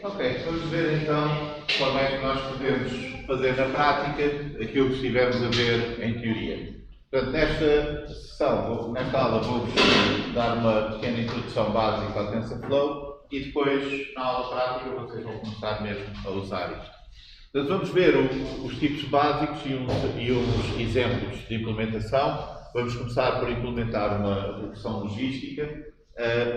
Ok, vamos ver então como é que nós podemos fazer na prática aquilo que estivemos a ver em teoria. Portanto, nesta sessão, nesta aula, vou-vos dar uma pequena introdução básica ao TensorFlow e depois, na aula prática, vocês vão começar mesmo a usar isto. Portanto, vamos ver os tipos básicos e uns exemplos de implementação. Vamos começar por implementar uma regressão logística,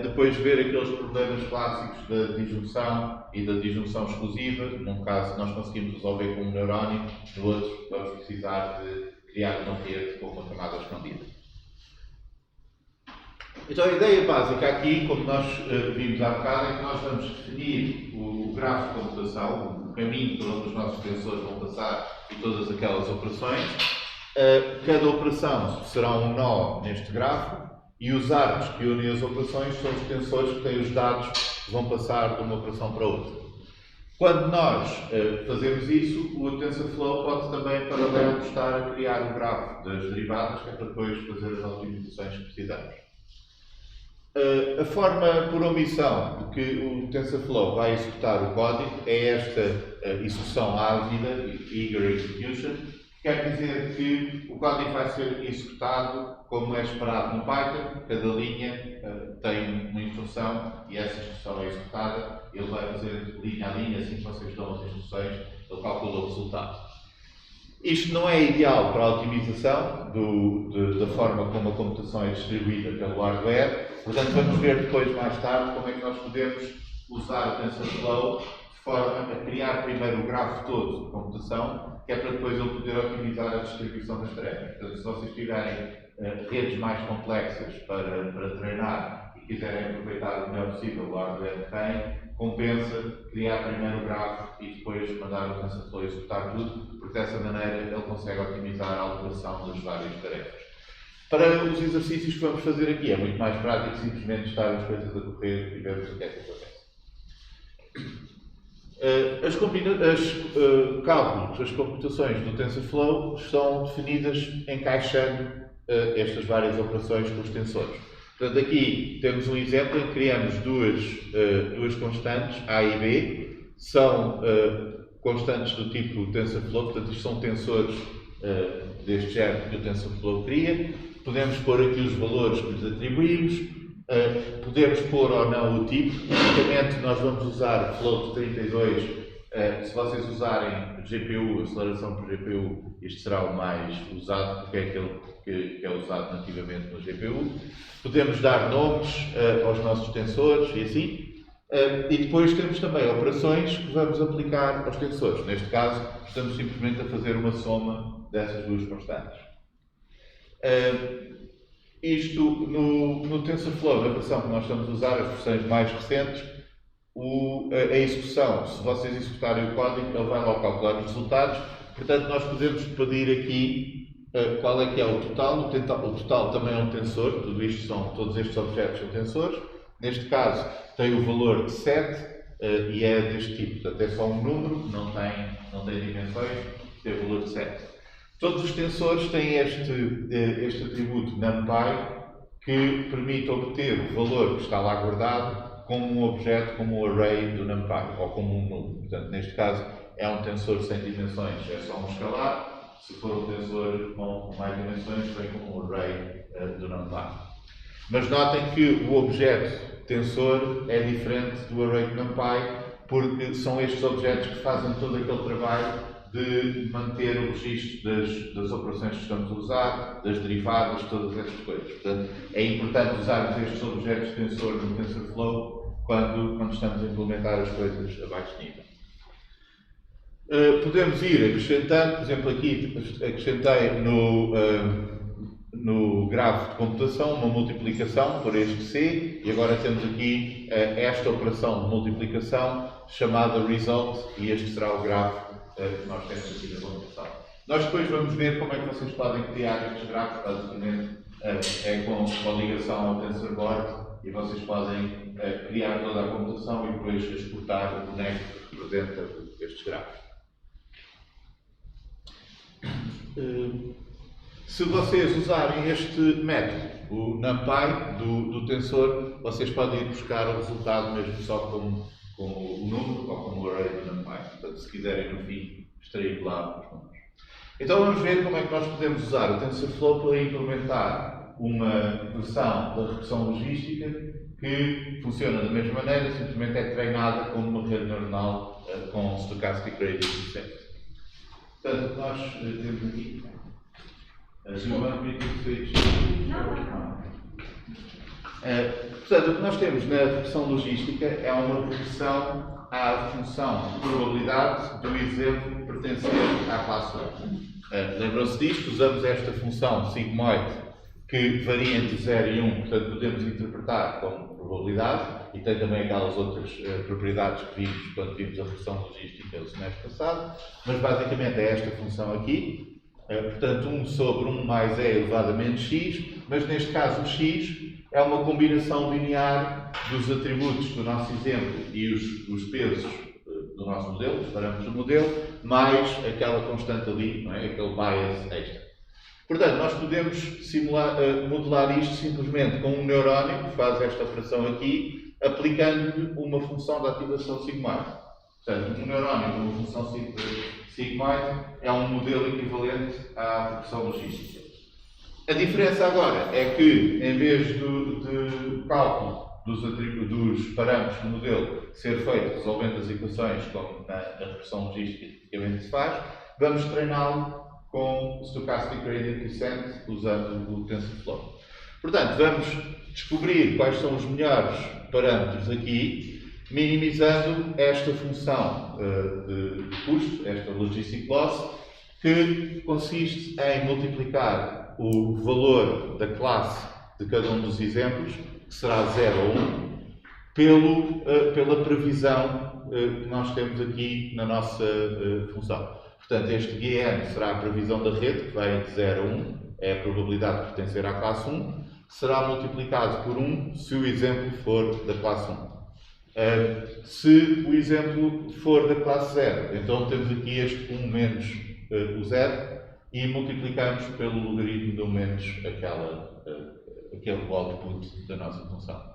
depois ver aqueles problemas clássicos da disjunção e da disjunção exclusiva. Num caso, nós conseguimos resolver com um neurónio, no outro, vamos precisar de criar uma rede com uma camada escondida. Então, a ideia básica aqui, como nós vimos há bocado, é que nós vamos definir o grafo de computação, o caminho por onde os nossos tensores vão passar e todas aquelas operações. Cada operação será um nó neste grafo e os arcos que unem as operações são os tensores que têm os dados que vão passar de uma operação para outra. Quando nós fazemos isso, o TensorFlow pode também, em paralelo, estar a criar um grafo das derivadas, que é para depois fazer as otimizações que precisamos. A forma por omissão de que o TensorFlow vai executar o código é esta execução ávida, eager execution, que quer dizer que o código vai ser executado como é esperado no Python. Cada linha tem uma instrução e essa instrução é executada. Ele vai fazer linha a linha, assim que vocês dão as instruções, ele calcula o resultado. Isto não é ideal para a otimização da forma como a computação é distribuída pelo hardware. Portanto, vamos ver depois, mais tarde, como é que nós podemos usar o TensorFlow de forma a criar primeiro o grafo todo de computação, que é para depois ele poder otimizar a distribuição das tarefas. Portanto, se vocês tiverem redes mais complexas para treinar e quiserem aproveitar o melhor possível o hardware que tem, compensa criar primeiro o grafo e depois mandar o TensorFlow executar tudo, porque dessa maneira ele consegue otimizar a alteração das várias tarefas. Para os exercícios que vamos fazer aqui, é muito mais prático simplesmente estar as coisas a correr e vermos o que é que acontece. Cálculos, as computações do TensorFlow são definidas encaixando estas várias operações com os tensores. Portanto, aqui temos um exemplo em que criamos duas constantes, A e B, são constantes do tipo TensorFlow, portanto, isto são tensores deste género que o TensorFlow cria. Podemos pôr aqui os valores que lhes atribuímos, podemos pôr ou não o tipo. Basicamente, nós vamos usar float 32. Se vocês usarem GPU, aceleração por GPU, isto será o mais usado, porque é aquele que é usado nativamente no GPU. Podemos dar nomes aos nossos tensores e assim. E depois temos também operações que vamos aplicar aos tensores. Neste caso, estamos simplesmente a fazer uma soma dessas duas constantes. Isto no TensorFlow, na versão que nós estamos a usar, as versões mais recentes, a execução, se vocês executarem o código, ele vai lá calcular os resultados. Portanto, nós podemos pedir aqui qual é que é o total. O total também é um tensor, todos estes objetos são tensores. Neste caso, tem o valor de 7 e é deste tipo. Portanto, é só um número, não tem dimensões, tem o valor de 7. Todos os tensores têm este atributo NumPy que permite obter o valor que está lá guardado como um objeto, como um array do NumPy, ou como um nulo. Portanto, neste caso, é um tensor sem dimensões, é só um escalar. Se for um tensor com mais dimensões, vem como um array do NumPy. Mas notem que o objeto tensor é diferente do array do NumPy, porque são estes objetos que fazem todo aquele trabalho de manter o registro das operações que estamos a usar, das derivadas, todas essas coisas. Portanto, é importante usarmos estes objetos de tensor no TensorFlow quando estamos a implementar as coisas a baixo nível. Podemos ir acrescentando, por exemplo, aqui acrescentei no grafo de computação uma multiplicação por este C e agora temos aqui esta operação de multiplicação chamada result e este será o grafo que nós temos aqui na computação. Nós depois vamos ver como é que vocês podem criar estes grafos, basicamente é com ligação ao TensorBoard e vocês podem criar toda a computação e depois exportar o boneco que representa estes grafos. Se vocês usarem este método, o NumPy do tensor, vocês podem ir buscar o resultado mesmo só com o número ou com o array do NumPy. Portanto, se quiserem no fim extrair lá os números. Então vamos ver como é que nós podemos usar o TensorFlow para implementar uma versão da regressão logística que funciona da mesma maneira, simplesmente é treinada como uma rede neuronal com Stochastic Gradient Descent. Portanto, o que nós temos aqui. Portanto, o que nós temos na regressão logística é uma regressão à função de probabilidade do exemplo pertencente à classe 1. Lembram-se disto? Usamos esta função sigmoide que varia entre 0 e 1, portanto podemos interpretar como probabilidade e tem também aquelas outras propriedades que vimos quando vimos a regressão logística no semestre passado, mas basicamente é esta função aqui, portanto 1 sobre 1 mais e elevado a menos x, mas neste caso o x é uma combinação linear dos atributos do nosso exemplo e os pesos do nosso modelo, os parâmetros do modelo, mais aquela constante ali, não é? Aquele bias extra. Portanto, nós podemos modelar isto simplesmente com um neurónio que faz esta operação aqui, aplicando-lhe uma função de ativação sigmoide. Portanto, um neurónio com uma função sigmoide é um modelo equivalente à regressão logística. A diferença agora é que, em vez de cálculo dos parâmetros do modelo ser feito resolvendo as equações como na regressão logística tipicamente se faz, vamos treiná-lo com Stochastic Gradient Descent usando o TensorFlow. Portanto, vamos descobrir quais são os melhores parâmetros aqui, minimizando esta função de custo, esta logistic loss, que consiste em multiplicar o valor da classe de cada um dos exemplos, que será 0 ou 1, pela previsão que nós temos aqui na nossa função. Portanto, este GN será a previsão da rede, que vai entre 0 a 1, é a probabilidade de pertencer à classe 1, será multiplicado por 1 se o exemplo for da classe 1. Se o exemplo for da classe 0, então temos aqui este 1 menos o 0 e multiplicamos pelo logaritmo de 1 menos aquele output da nossa função.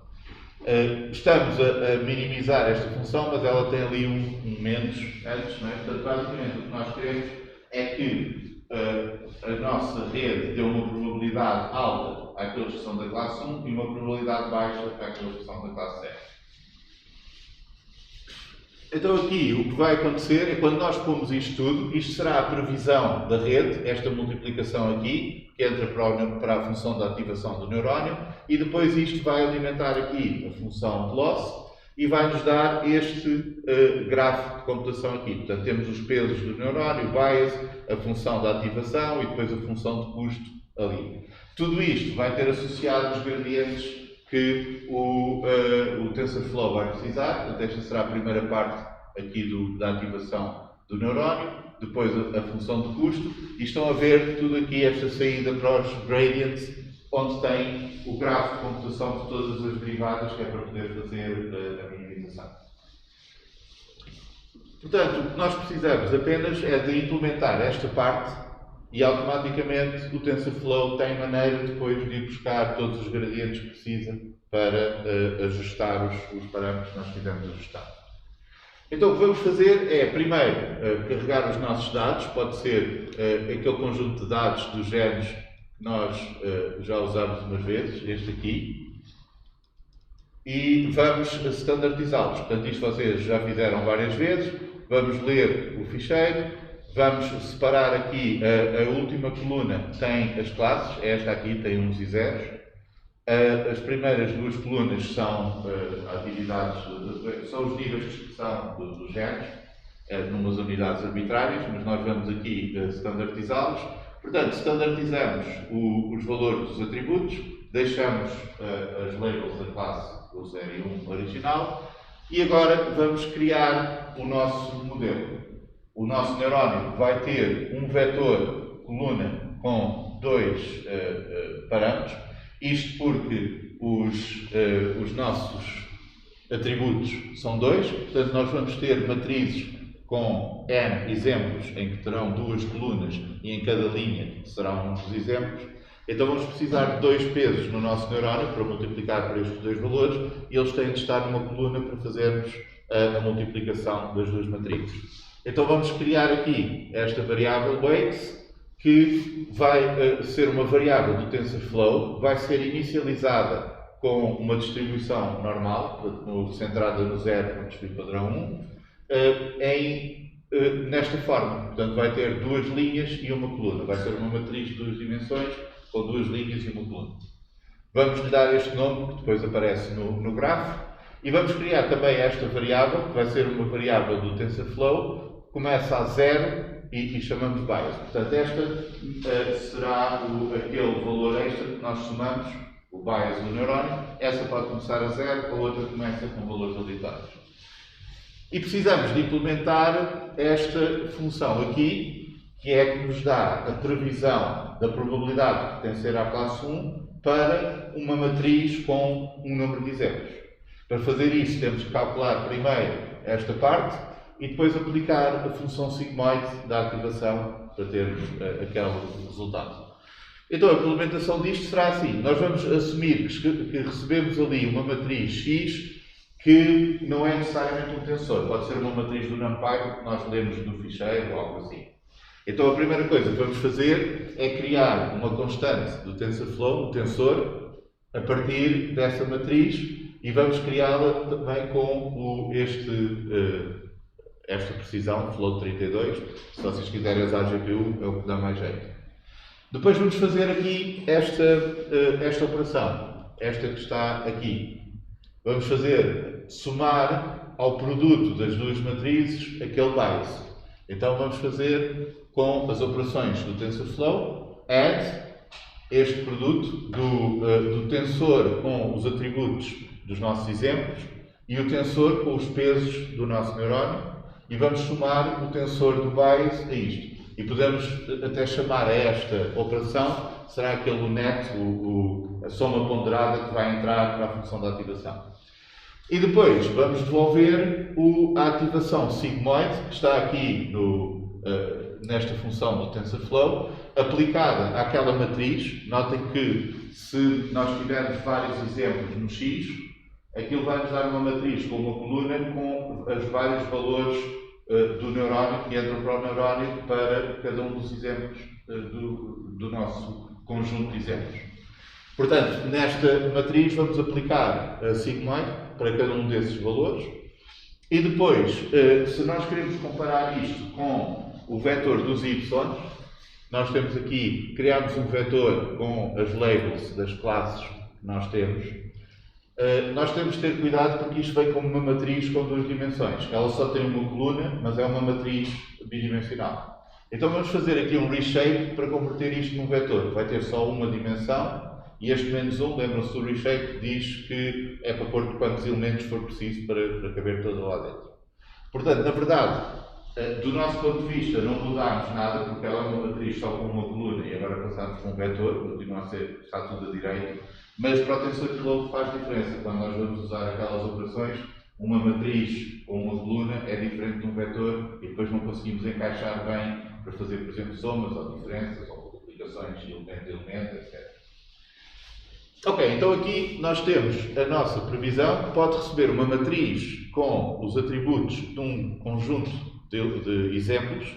Estamos a minimizar esta função, mas ela tem ali um menos antes, não é? Portanto, basicamente o que nós queremos é que a nossa rede dê uma probabilidade alta àqueles que são da classe 1 e uma probabilidade baixa àqueles que são da classe 0. Então aqui o que vai acontecer é quando nós pomos isto tudo, isto será a previsão da rede, esta multiplicação aqui, que entra para a função da ativação do neurónio, e depois isto vai alimentar aqui a função de loss e vai-nos dar este gráfico de computação aqui. Portanto, temos os pesos do neurónio, o bias, a função da ativação e depois a função de custo ali. Tudo isto vai ter associado os gradientes que o TensorFlow vai precisar. Portanto, esta será a primeira parte aqui da ativação do neurónio, depois a função de custo, e estão a ver tudo aqui, esta saída para os gradients, onde tem o gráfico de computação de todas as derivadas, que é para poder fazer a minimização. Portanto, o que nós precisamos apenas é de implementar esta parte e automaticamente o TensorFlow tem maneira depois de ir buscar todos os gradientes que precisa para ajustar os parâmetros que nós quisermos ajustar. Então o que vamos fazer é, primeiro, carregar os nossos dados, pode ser aquele conjunto de dados dos genes que nós já usámos umas vezes, este aqui, e vamos standardizá-los. Portanto, isto vocês já fizeram várias vezes, vamos ler o ficheiro, vamos separar aqui a última coluna, tem as classes, esta aqui tem uns e zeros. As primeiras duas colunas são atividades, são os níveis de expressão dos genes, numas unidades arbitrárias, mas nós vamos aqui standardizá-los. Portanto, standardizamos os valores dos atributos, deixamos as labels da classe, o 0 e 1 original, e agora vamos criar o nosso modelo. O nosso neurónio vai ter um vetor coluna com dois parâmetros. Isto porque os nossos atributos são dois, portanto nós vamos ter matrizes com N exemplos em que terão duas colunas e em cada linha serão um dos exemplos. Então vamos precisar de dois pesos no nosso neurónio para multiplicar por estes dois valores e eles têm de estar numa coluna para fazermos a multiplicação das duas matrizes. Então vamos criar aqui esta variável weights, que vai ser uma variável do TensorFlow, vai ser inicializada com uma distribuição normal, centrada no 0 no desvio padrão 1, nesta forma. Portanto, vai ter duas linhas e uma coluna. Vai ser uma matriz de duas dimensões, com duas linhas e uma coluna. Vamos lhe dar este nome, que depois aparece no grafo, e vamos criar também esta variável, que vai ser uma variável do TensorFlow, começa a 0 e chamamos bias. Portanto, esta será aquele valor extra que nós somamos, o bias do neurónio. Essa pode começar a 0, a outra começa com valores aleatórios. E precisamos de implementar esta função aqui, que é que nos dá a previsão da probabilidade de pertencer à classe 1 para uma matriz com um número de exemplos. Para fazer isso, temos que calcular primeiro esta parte e depois aplicar a função sigmoide da ativação para termos aquele resultado. Então a implementação disto será assim. Nós vamos assumir que recebemos ali uma matriz X que não é necessariamente um tensor. Pode ser uma matriz do NumPy que nós lemos no ficheiro ou algo assim. Então a primeira coisa que vamos fazer é criar uma constante do TensorFlow, um tensor, a partir dessa matriz e vamos criá-la também com esta precisão, float 32. Se vocês quiserem usar GPU, é o que dá mais jeito. Depois vamos fazer aqui esta operação, esta que está aqui. Vamos fazer somar ao produto das duas matrizes aquele bias. Então vamos fazer com as operações do TensorFlow, add este produto do tensor com os atributos dos nossos exemplos e o tensor com os pesos do nosso neurónio e vamos somar o tensor do bias a isto. E podemos até chamar a esta operação, será aquele net, a soma ponderada que vai entrar para a função da ativação. E depois vamos devolver a ativação sigmoide, que está aqui nesta função do TensorFlow, aplicada àquela matriz. Notem que se nós tivermos vários exemplos no X, aquilo vai nos dar uma matriz com uma coluna com os vários valores do neurónio que entram para o neurónio para cada um dos exemplos do nosso conjunto de exemplos. Portanto, nesta matriz vamos aplicar a sigmoide para cada um desses valores e depois, se nós queremos comparar isto com o vetor dos y, nós temos aqui, criamos um vetor com as labels das classes que nós temos. Nós temos de ter cuidado porque isto vem como uma matriz com duas dimensões. Ela só tem uma coluna, mas é uma matriz bidimensional. Então vamos fazer aqui um reshape para converter isto num vetor. Vai ter só uma dimensão e este menos 1, lembram-se do reshape, diz que é para pôr quantos elementos for preciso para caber toda lá dentro. Portanto, na verdade, do nosso ponto de vista, não mudámos nada porque ela é uma matriz só com uma coluna e agora passamos para um vetor, continua a ser, está tudo a direito. Mas para o TensorFlow faz diferença. Quando nós vamos usar aquelas operações, uma matriz ou uma coluna é diferente de um vetor e depois não conseguimos encaixar bem para fazer, por exemplo, somas ou diferenças ou multiplicações de elemento a elemento, etc. Ok, então aqui nós temos a nossa previsão que pode receber uma matriz com os atributos de um conjunto de exemplos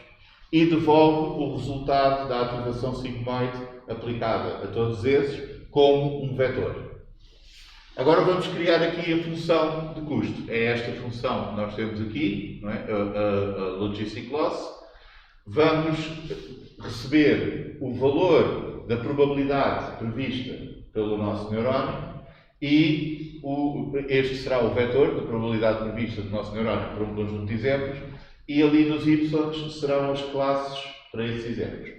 e devolve o resultado da ativação sigmoide aplicada a todos esses como um vetor. Agora vamos criar aqui a função de custo. É esta função que nós temos aqui, não é? a logistic loss. Vamos receber o valor da probabilidade prevista pelo nosso neurónio e este será o vetor da probabilidade prevista do nosso neurónio para um conjunto de exemplos e ali nos y serão as classes para esses exemplos.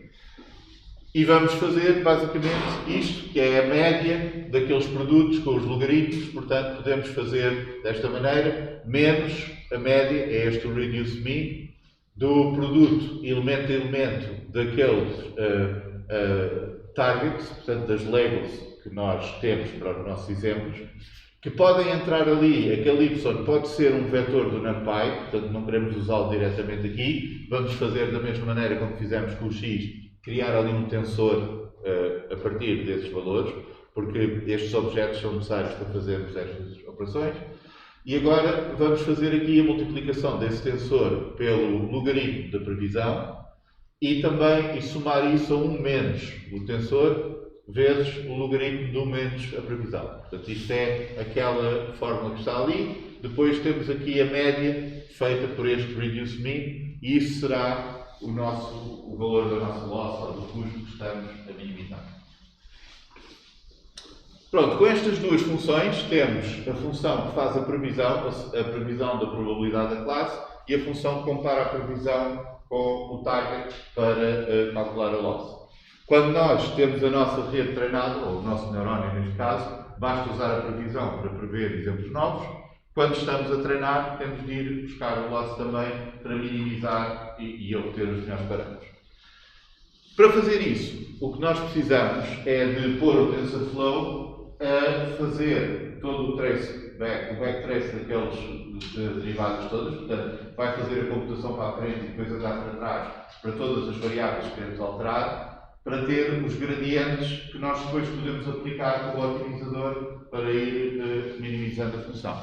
E vamos fazer basicamente isto, que é a média daqueles produtos com os logaritmos, portanto podemos fazer desta maneira, menos a média, é este o reduce mean, do produto elemento a elemento daqueles targets, portanto das labels que nós temos para os nossos exemplos, que podem entrar ali, aquele y pode ser um vetor do NumPy, portanto não queremos usá-lo diretamente aqui, vamos fazer da mesma maneira como fizemos com o x, criar ali um tensor a partir desses valores, porque estes objetos são necessários para fazermos estas operações. E agora vamos fazer aqui a multiplicação desse tensor pelo logaritmo da previsão e também somar isso a 1 menos o tensor vezes o logaritmo do menos a previsão. Portanto, isto é aquela fórmula que está ali. Depois temos aqui a média feita por este reduce mean e isso será o valor da nossa loss ou do custo que estamos a minimizar. Pronto, com estas duas funções temos a função que faz a previsão da probabilidade da classe e a função que compara a previsão com o target para calcular a loss. Quando nós temos a nossa rede treinada, ou o nosso neurónio neste caso, basta usar a previsão para prever exemplos novos. Quando estamos a treinar, temos de ir buscar o loss também para minimizar e obter os melhores parâmetros. Para fazer isso, o que nós precisamos é de pôr o TensorFlow a fazer todo o backtrace daqueles derivados todas, portanto, vai fazer a computação para a frente e depois andar para trás para todas as variáveis que queremos alterar, para ter os gradientes que nós depois podemos aplicar com o otimizador para ir minimizando a função.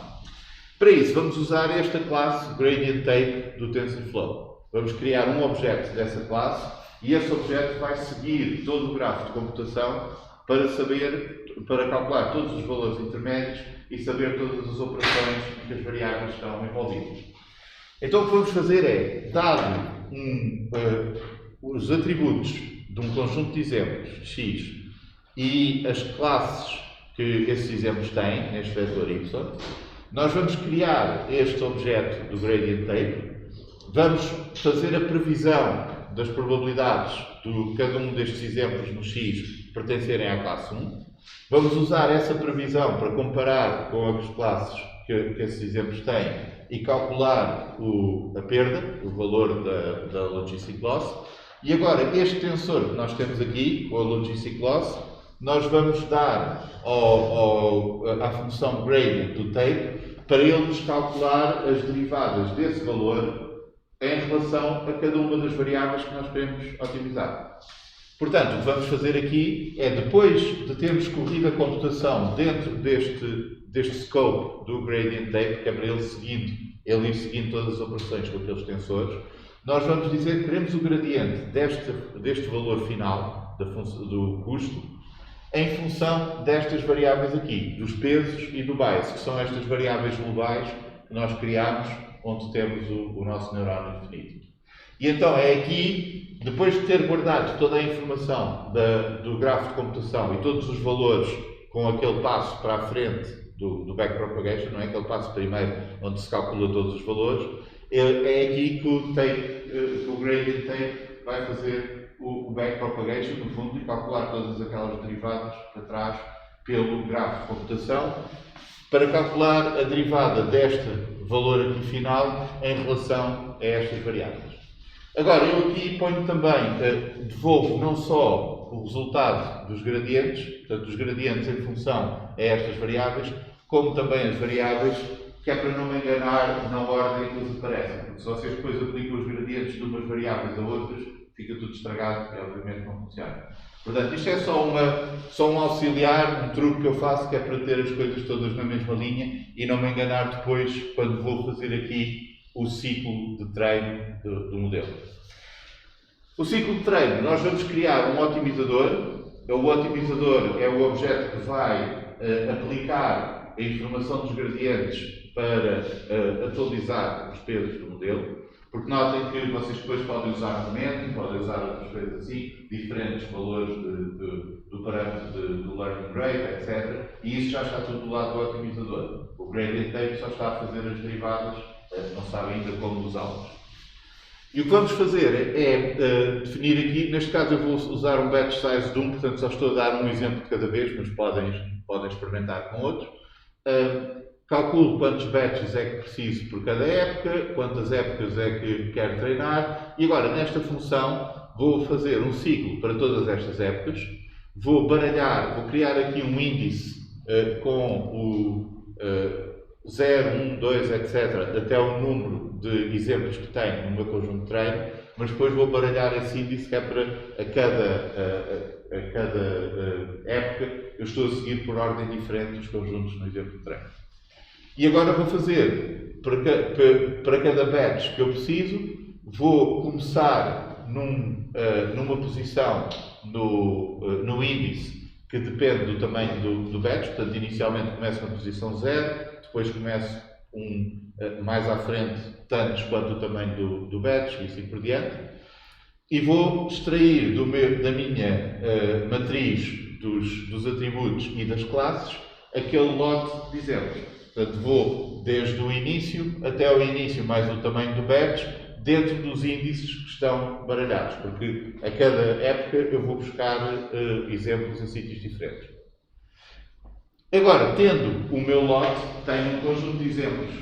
Para isso, vamos usar esta classe GradientTape do TensorFlow. Vamos criar um objeto dessa classe e esse objeto vai seguir todo o grafo de computação para calcular todos os valores intermédios e saber todas as operações em que as variáveis estão envolvidas. Então o que vamos fazer é, dado os atributos de um conjunto de exemplos, x, e as classes que esses exemplos têm, neste vetor y, nós vamos criar este objeto do GradientTape, vamos fazer a previsão das probabilidades de cada um destes exemplos no x pertencerem à classe 1, vamos usar essa previsão para comparar com as classes que esses exemplos têm e calcular a perda, o valor da logistic loss. E agora, este tensor que nós temos aqui, com a logistic loss, nós vamos dar à função gradient do tape para ele nos calcular as derivadas desse valor em relação a cada uma das variáveis que nós queremos otimizar. Portanto, o que vamos fazer aqui é, depois de termos corrido a computação dentro deste scope do gradient tape, que é para ele ir seguindo todas as operações com aqueles tensores, nós vamos dizer que queremos o gradiente deste valor final do custo em função destas variáveis aqui, dos pesos e do bias, que são estas variáveis globais que nós criamos, onde temos o nosso neurónio definido. E então é aqui, depois de ter guardado toda a informação do grafo de computação e todos os valores com aquele passo para a frente do backpropagation, não é? Aquele passo primeiro onde se calcula todos os valores, é aqui que o gradient tape vai fazer o backpropagation, no fundo, e calcular todas aquelas derivadas para trás pelo grafo de computação, para calcular a derivada deste valor aqui final em relação a estas variáveis. Agora, eu aqui ponho também, devolvo não só o resultado dos gradientes, portanto, os gradientes em função a estas variáveis, como também as variáveis, que é para não me enganar na ordem que eles aparecem. Porque se vocês depois aplicam os gradientes de umas variáveis a outras, fica tudo estragado e obviamente não funciona. Portanto, isto é só um auxiliar, um truque que eu faço, que é para ter as coisas todas na mesma linha e não me enganar depois quando vou fazer aqui o ciclo de treino do modelo. O ciclo de treino, nós vamos criar um otimizador. O otimizador é o objeto que vai aplicar a informação dos gradientes para atualizar os pesos do modelo. Porque notem que vocês depois podem usar momentum, podem usar outras coisas assim, diferentes valores do parâmetro do learning rate, etc. E isso já está tudo do lado do otimizador. O gradient tape só está a fazer as derivadas, não sabe ainda como usá-las. E o que vamos fazer é definir aqui, neste caso eu vou usar um batch size de 1, portanto só estou a dar um exemplo de cada vez, mas podem experimentar com outros. Calculo quantos batches é que preciso por cada época, quantas épocas é que quero treinar, e agora nesta função vou fazer um ciclo para todas estas épocas, vou criar aqui um índice com 0, 1, 2, etc., até o número de exemplos que tenho no meu conjunto de treino, mas depois vou baralhar esse índice que é para a cada época eu estou a seguir por ordem diferente os conjuntos no exemplo de treino. E agora vou fazer, para cada batch que eu preciso, vou começar numa posição no índice que depende do tamanho do batch, portanto, inicialmente começo na posição 0, depois começo mais à frente, tantos quanto o tamanho do batch, e assim por diante, e vou extrair da minha matriz dos atributos e das classes aquele lote de exemplos. Portanto, vou desde o início até o início mais o tamanho do batch, dentro dos índices que estão baralhados, porque a cada época eu vou buscar exemplos em sítios diferentes. Agora, tendo o meu lote, tenho um conjunto de exemplos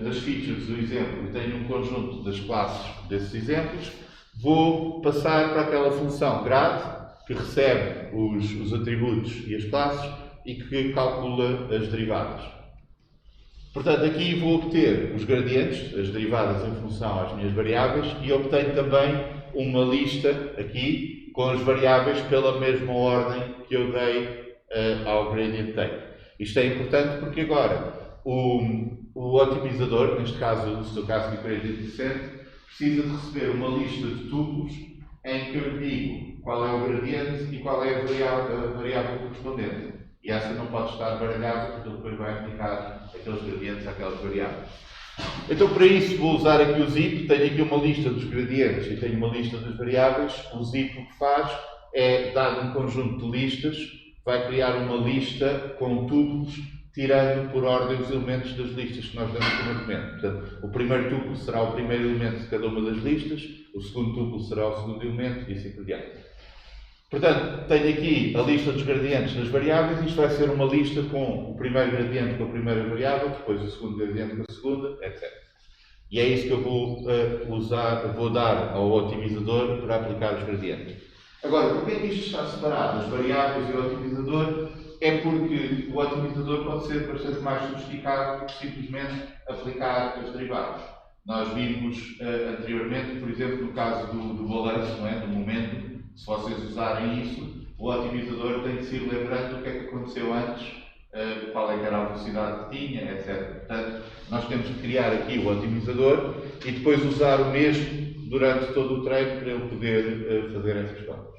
das features do exemplo e tenho um conjunto das classes desses exemplos, vou passar para aquela função grad, que recebe os atributos e as classes e que calcula as derivadas. Portanto, aqui vou obter os gradientes, as derivadas em função às minhas variáveis, e obtenho também uma lista aqui com as variáveis pela mesma ordem que eu dei ao gradient take. Isto é importante porque agora o otimizador, neste caso, no seu caso de gradient descent, precisa de receber uma lista de tuplos em que eu lhe digo qual é o gradiente e qual é a variável correspondente. E essa não pode estar baralhada, porque ele depois vai aplicar aqueles gradientes àquelas variáveis. Então, para isso, vou usar aqui o zip. Tenho aqui uma lista dos gradientes e tenho uma lista das variáveis. O zip o que faz é, dado um conjunto de listas, vai criar uma lista com tuplos, tirando por ordem os elementos das listas que nós damos como argumento. Portanto, o primeiro tuplo será o primeiro elemento de cada uma das listas, o segundo tuplo será o segundo elemento, e assim por diante. Portanto, tenho aqui a lista dos gradientes das variáveis. Isto vai ser uma lista com o primeiro gradiente com a primeira variável, depois o segundo gradiente com a segunda, etc. E é isso que eu vou dar ao otimizador para aplicar os gradientes. Agora, porquê é que isto está separado, as variáveis e o otimizador? É porque o otimizador pode ser bastante mais sofisticado do que simplesmente aplicar as derivadas. Nós vimos anteriormente, por exemplo, no caso do balanço, não é? Do momento. Se vocês usarem isso, o otimizador tem que se ir lembrando do que é que aconteceu antes, qual é que era a velocidade que tinha, etc. Portanto, nós temos que criar aqui o otimizador e depois usar o mesmo durante todo o treino para ele poder fazer essas contas.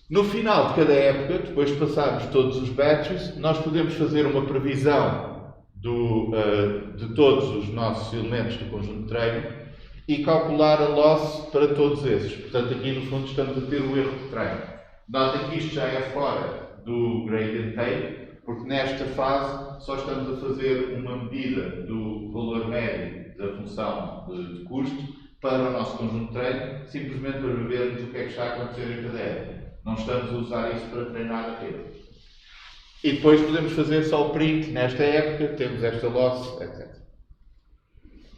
No final de cada época, depois de passarmos todos os batches, nós podemos fazer uma previsão de todos os nossos elementos do conjunto de treino e calcular a loss para todos esses. Portanto, aqui no fundo estamos a ter o erro de treino. Notem que isto já é fora do gradient take, porque nesta fase só estamos a fazer uma medida do valor médio da função de custo para o nosso conjunto de treino, simplesmente para vermos o que é que está a acontecer em cada época. Não estamos a usar isso para treinar a rede. E depois podemos fazer só o print nesta época, temos esta loss, etc.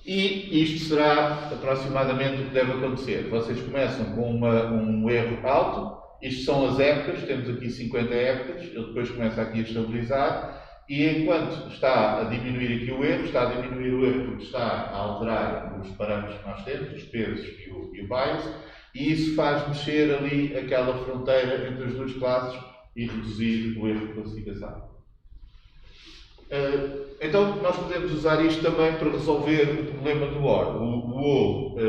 E isto será aproximadamente o que deve acontecer. Vocês começam com um erro alto, isto são as épocas, temos aqui 50 épocas, ele depois começa aqui a estabilizar, e enquanto está a diminuir aqui o erro, está a diminuir o erro porque está a alterar os parâmetros que nós temos, os pesos e o bias, e isso faz mexer ali aquela fronteira entre as duas classes e reduzir o erro de classificação. Então, nós podemos usar isto também para resolver o problema do OR. O OR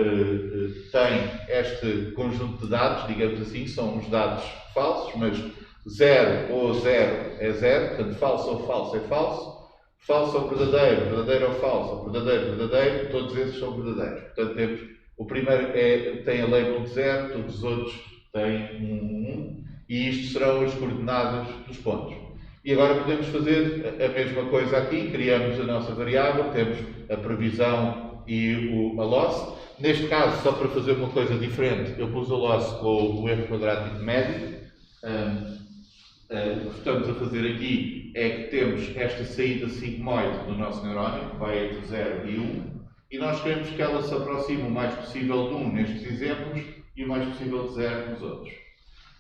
tem este conjunto de dados, digamos assim, são os dados falsos, mas 0 ou 0 é 0, portanto, falso ou falso é falso, falso ou verdadeiro, verdadeiro ou falso, ou verdadeiro, verdadeiro, todos esses são verdadeiros. Portanto, temos, o primeiro tem a label de 0, todos os outros têm um 1, e isto serão as coordenadas dos pontos. E agora podemos fazer a mesma coisa aqui, criamos a nossa variável, temos a previsão e a loss. Neste caso, só para fazer uma coisa diferente, eu pus a loss com o erro quadrático médio. O que estamos a fazer aqui é que temos esta saída sigmoide do nosso neurónio, que vai entre 0 e 1, e nós queremos que ela se aproxime o mais possível de 1 nestes exemplos e o mais possível de 0 nos outros.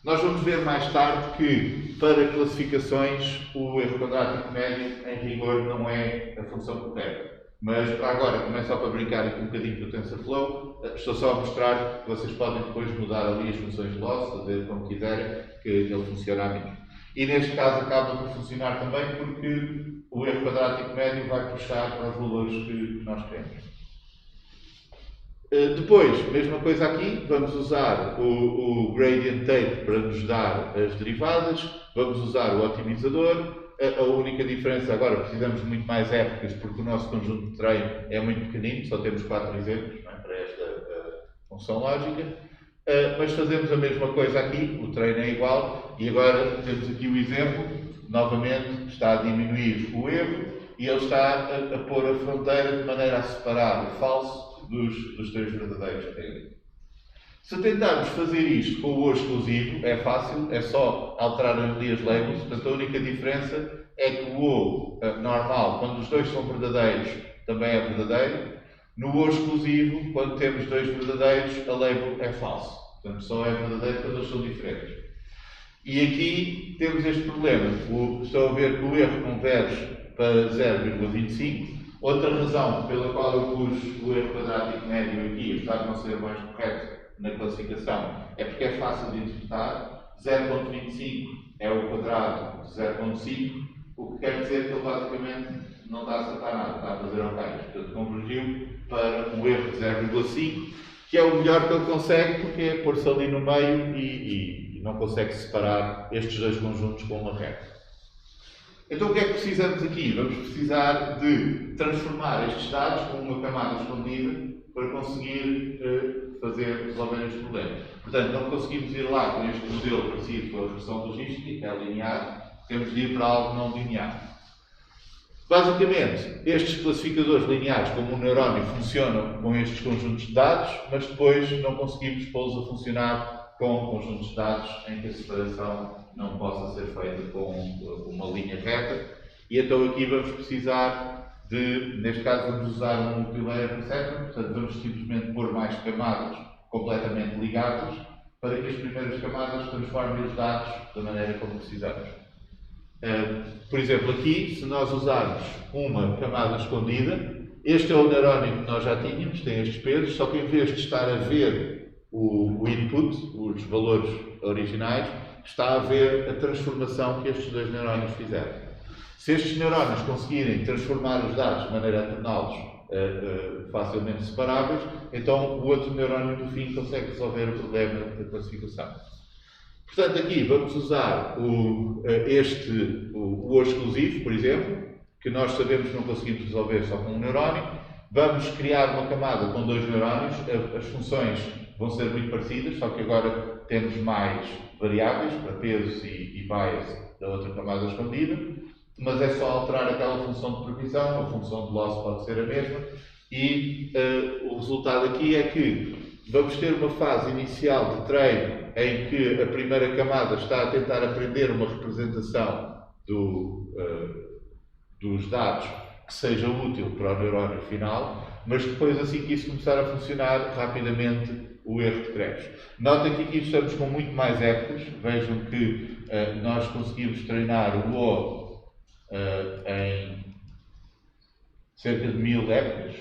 Nós vamos ver mais tarde que, para classificações, o erro quadrático médio, em rigor, não é a função correta. Mas, para agora, como é só para brincar aqui um bocadinho com o TensorFlow, estou só a mostrar que vocês podem depois mudar ali as funções de loss, fazer como quiserem, que ele funciona a mesmo. E neste caso acaba por funcionar também porque o erro quadrático médio vai puxar para os valores que nós queremos. Depois, mesma coisa aqui, vamos usar o gradient tape para nos dar as derivadas, vamos usar o otimizador. A única diferença agora, precisamos de muito mais épocas porque o nosso conjunto de treino é muito pequenino, só temos 4 exemplos, não é, para esta função lógica. Mas fazemos a mesma coisa aqui, o treino é igual, e agora temos aqui o exemplo, novamente está a diminuir o erro e ele está a pôr a fronteira de maneira a separar o falso dos três verdadeiros dele. Se tentarmos fazer isto com o O exclusivo, é fácil, é só alterar ali as labels, portanto a única diferença é que o O normal, quando os dois são verdadeiros, também é verdadeiro. No O exclusivo, quando temos dois verdadeiros, a label é falso. Portanto, só é verdadeiro quando eles são diferentes. E aqui temos este problema. Estão a ver que o erro converge para 0,25. Outra razão pela qual eu pus o erro quadrático médio aqui, apesar de não ser mais correto na classificação, é porque é fácil de interpretar. 0,25 é o quadrado de 0,5, o que quer dizer que ele basicamente não está a acertar nada, está a fazer ok. Portanto, convergiu para um erro de 0,5, que é o melhor que ele consegue, porque é pôr-se ali no meio e não consegue separar estes dois conjuntos com uma reta. Então o que é que precisamos aqui? Vamos precisar de transformar estes dados com uma camada escondida para conseguir resolver este problema. Portanto, não conseguimos ir lá com este modelo parecido com a regressão logística, que é linear, temos de ir para algo não linear. Basicamente, estes classificadores lineares, como o neurónio, funcionam com estes conjuntos de dados, mas depois não conseguimos pô-los a funcionar com conjuntos de dados em que a separação não possa ser feita com uma linha reta. E então aqui vamos precisar de, neste caso vamos usar um multilayer receptor, portanto vamos simplesmente pôr mais camadas completamente ligadas para que as primeiras camadas transformem os dados da maneira como precisamos. Por exemplo, aqui, se nós usarmos uma camada escondida, este é o neurónio que nós já tínhamos, tem estes pesos, só que em vez de estar a ver o input, os valores originais, está a ver a transformação que estes dois neurónios fizeram. Se estes neurónios conseguirem transformar os dados de maneira a torná-los facilmente separáveis, então o outro neurónio no fim consegue resolver o problema da classificação. Portanto, aqui vamos usar o O exclusivo, por exemplo, que nós sabemos que não conseguimos resolver só com um neurónio. Vamos criar uma camada com dois neurónios, as funções vão ser muito parecidas, só que agora temos mais variáveis para pesos e bias da outra camada escondida, mas é só alterar aquela função de previsão, a função de loss pode ser a mesma, e o resultado aqui é que vamos ter uma fase inicial de treino em que a primeira camada está a tentar aprender uma representação dos dados que seja útil para o neurónio final, mas depois, assim que isso começar a funcionar, rapidamente o erro decresce. Notem que aqui estamos com muito mais épocas. Vejam que nós conseguimos treinar o O em cerca de 1000 épocas.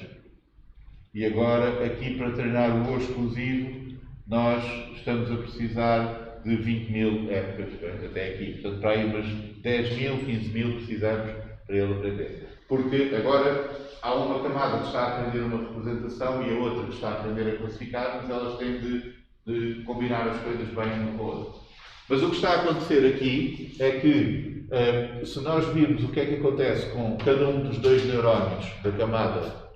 E agora, aqui para treinar o O exclusivo, nós estamos a precisar de 20.000 épocas até aqui. Portanto, para aí umas 10.000, 15.000 precisamos para ele aprender. Porque agora há uma camada que está a aprender uma representação e a outra que está a aprender a classificar, mas elas têm de combinar as coisas bem uma com a outra. Mas o que está a acontecer aqui é que, se nós virmos o que é que acontece com cada um dos dois neurónios da camada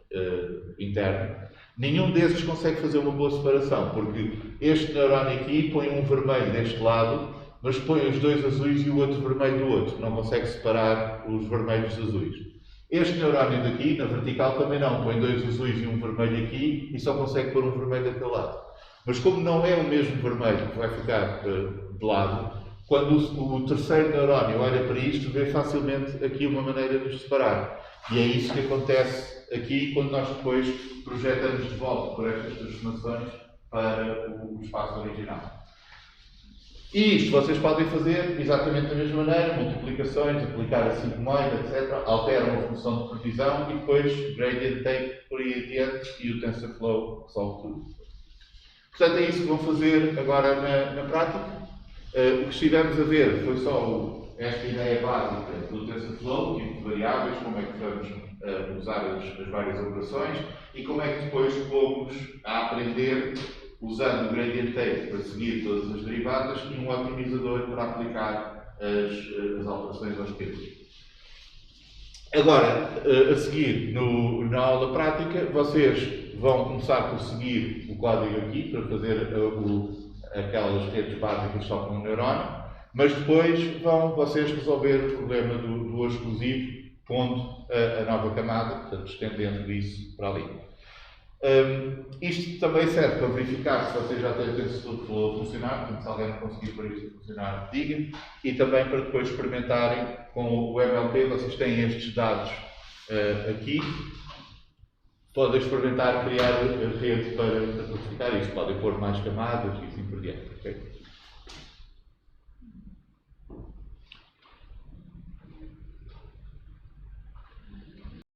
interna, nenhum desses consegue fazer uma boa separação, porque este neurónio aqui põe um vermelho deste lado, mas põe os dois azuis e o outro vermelho do outro, não consegue separar os vermelhos dos azuis. Este neurónio daqui, na vertical, também não, põe dois azuis e um vermelho aqui e só consegue pôr um vermelho daquele lado. Mas como não é o mesmo vermelho que vai ficar de lado, quando o terceiro neurónio olha para isto, vê facilmente aqui uma maneira de os separar. E é isso que acontece aqui quando nós depois projetamos de volta por estas transformações para o espaço original. E isto vocês podem fazer exatamente da mesma maneira, multiplicações, aplicar a 5 moeda, etc. Alteram a função de previsão e depois gradient take por aí adiante e o TensorFlow resolve tudo. Portanto, é isso que vão fazer agora na prática. O que estivemos a ver foi só esta ideia básica do TensorFlow, tipo de variáveis, como é que vamos usar as várias operações e como é que depois fomos a aprender usando o gradient take para seguir todas as derivadas e um otimizador para aplicar as alterações aos termos. Agora, a seguir, na aula prática, vocês vão começar por seguir o código aqui para fazer aquelas redes básicas só com um neurónio, mas depois vão vocês resolver o problema do exclusivo, pondo a nova camada, portanto, estendendo isso para ali. Isto também serve para verificar se vocês já têm o TensorFlow a funcionar, portanto, se alguém não conseguir para isto a funcionar, diga, e também para depois experimentarem com o MLP, vocês têm estes dados aqui, podem experimentar criar a rede para verificar isto, podem pôr mais camadas e assim por diante. Okay?